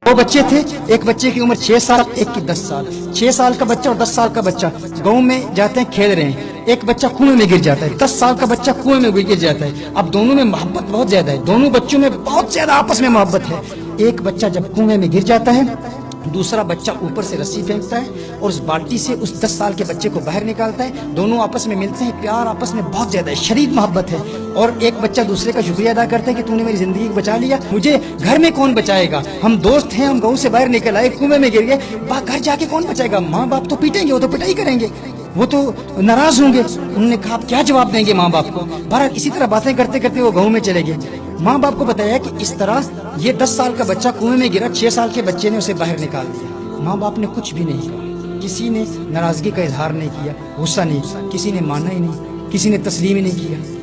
दो बच्चे थे, एक बच्चे की उम्र 6 साल, एक की 10 साल। 6 साल का बच्चा और 10 साल का बच्चा गाँव में जाते हैं, खेल रहे हैं। एक बच्चा कुएं में गिर जाता है, 10 साल का बच्चा कुएं में गिर जाता है। अब दोनों में मोहब्बत बहुत ज्यादा है, दोनों बच्चों में बहुत ज्यादा आपस में मोहब्बत है। एक बच्चा जब कुएं में गिर जाता है, दूसरा बच्चा ऊपर से रस्सी फेंकता है और उस बाल्टी से उस 10 साल के बच्चे को बाहर निकालता है। दोनों आपस में मिलते हैं, प्यार आपस में बहुत ज्यादा है, शदीद मोहब्बत है। और एक बच्चा दूसरे का शुक्रिया अदा करता है कि तूने मेरी जिंदगी को बचा लिया, मुझे घर में कौन बचाएगा, हम दोस्त हैं, हम गाँव से बाहर निकल आए, कुएं में गिर गए, घर जाके कौन बचाएगा, माँ बाप तो पीटेंगे, वो तो पिटाई करेंगे, वो तो नाराज होंगे। उन्होंने कहा आप क्या जवाब देंगे माँ बाप को। बहरहाल इसी तरह बातें करते करते वो गाँव में चले गए। माँ बाप को बताया कि इस तरह ये 10 साल का बच्चा कुएं में गिरा, 6 साल के बच्चे ने उसे बाहर निकाल दिया। माँ बाप ने कुछ भी नहीं कहा, किसी ने नाराजगी का इजहार नहीं किया, गुस्सा नहीं, किसी ने माना ही नहीं, किसी ने तस्लीम ही नहीं किया।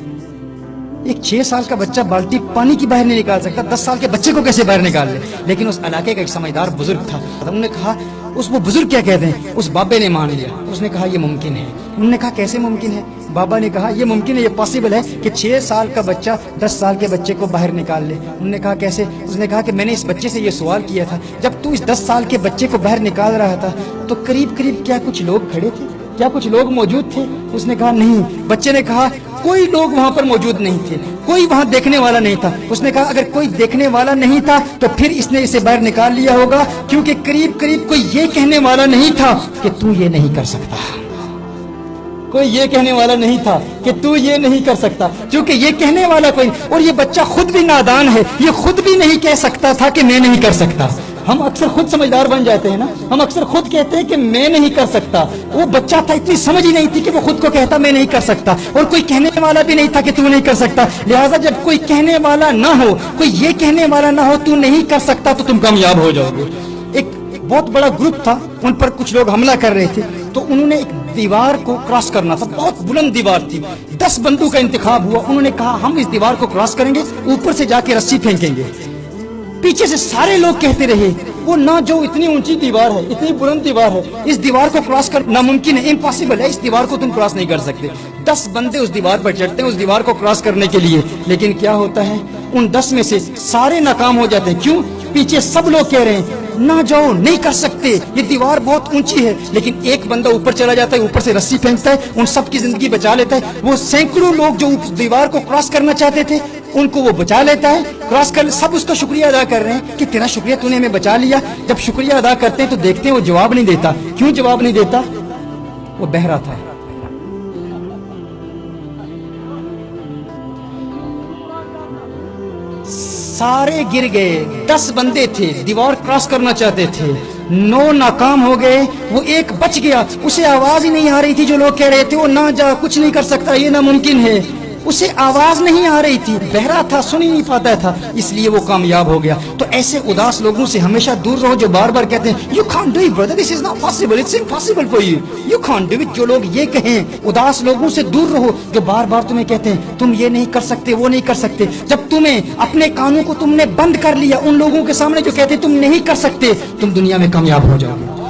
एक 6 साल का बच्चा बाल्टी पानी की बाहर नहीं निकाल सकता, 10 साल के बच्चे को कैसे बाहर निकाल ले। लेकिन उस इलाके का एक समझदार बुजुर्ग था, उन्होंने कहा वो बुजुर्ग क्या कहते हैं, उस बाबे ने मान लिया। उसने कहा ये मुमकिन है। उन्होंने कहा कैसे मुमकिन है। बाबा ने कहा ये मुमकिन है, ये पॉसिबल है कि 6 साल का बच्चा 10 साल के बच्चे को बाहर निकाल ले। उन्होंने कहा कैसे। उसने कहा कि मैंने इस बच्चे से ये सवाल किया था, जब तू इस 10 साल के बच्चे को बाहर निकाल रहा था तो करीब करीब क्या कुछ लोग खड़े थे, क्या कुछ लोग मौजूद थे। उसने कहा नहीं। बच्चे ने कहा कोई लोग वहां पर मौजूद नहीं थे, कोई वहां देखने वाला नहीं था। उसने कहा अगर कोई देखने वाला नहीं था तो फिर इसने इसे बाहर निकाल लिया होगा, क्योंकि करीब करीब कोई ये कहने वाला नहीं था कि तू ये नहीं कर सकता, कोई ये कहने वाला नहीं था कि तू ये नहीं कर सकता, क्योंकि ये कहने वाला कोई। और ये बच्चा खुद भी नादान है, ये खुद भी नहीं कह सकता था कि मैं नहीं कर सकता। हम अक्सर खुद समझदार बन जाते हैं ना, हम अक्सर खुद कहते हैं कि मैं नहीं कर सकता। वो बच्चा था, इतनी समझ ही नहीं थी कि वो खुद को कहता मैं नहीं कर सकता, और कोई कहने वाला भी नहीं था कि तू नहीं कर सकता। लिहाजा जब कोई कहने वाला ना हो, कोई ये कहने वाला ना हो तू नहीं कर सकता, तो तुम कामयाब हो जाओगे। एक बहुत बड़ा ग्रुप था, उन पर कुछ लोग हमला कर रहे थे, तो उन्होंने एक दीवार को क्रॉस करना था, बहुत बुलंद दीवार थी। 10 बंदूक का इंतखाब हुआ। उन्होंने कहा हम इस दीवार को क्रॉस करेंगे, ऊपर से जाके रस्सी फेंकेंगे। पीछे से सारे लोग कहते रहे वो ना, जो इतनी ऊंची दीवार है, इतनी बुलंद दीवार है, इस दीवार को क्रॉस करना नामुमकिन है, इम्पॉसिबल है, इस दीवार को तुम क्रॉस नहीं कर सकते। 10 बंदे उस दीवार पर चढ़ते हैं उस दीवार को क्रॉस करने के लिए, लेकिन क्या होता है उन 10 में से सारे नाकाम हो जाते हैं। क्यों? पीछे सब लोग कह रहे हैं ना जाओ, नहीं कर सकते, ये दीवार बहुत ऊंची है। लेकिन एक बंदा ऊपर चला जाता है, ऊपर से रस्सी फेंकता है, उन सब की जिंदगी बचा लेता है। वो सैकड़ों लोग जो उस दीवार को क्रॉस करना चाहते थे उनको वो बचा लेता है, क्रॉस कर। सब उसका शुक्रिया अदा कर रहे हैं कि तेरा शुक्रिया, तूने हमें बचा लिया। जब शुक्रिया अदा करते हैं तो देखते हैं वो जवाब नहीं देता। क्यों जवाब नहीं देता? वो बहरा था। सारे गिर गए, 10 बंदे थे, दीवार क्रॉस करना चाहते थे, 9 नाकाम हो गए, वो एक बच गया। उसे आवाज ही नहीं आ रही थी, जो लोग कह रहे थे वो ना जा, कुछ नहीं कर सकता, ये नामुमकिन है, उसे आवाज नहीं आ रही थी, बहरा था, सुन ही नहीं पाता था, इसलिए वो कामयाब हो गया। तो ऐसे उदास लोगों से हमेशा दूर रहो जो बार बार कहते हैं you can't do it brother, this is not possible, it's impossible for you, you can't do it. जो लोग ये कहें, उदास लोगों से दूर रहो जो बार बार तुम्हें कहते हैं तुम ये नहीं कर सकते, वो नहीं कर सकते। जब तुम्हें अपने कानों को तुमने बंद कर लिया उन लोगों के सामने जो कहते तुम नहीं कर सकते, तुम दुनिया में कामयाब हो जाओगे।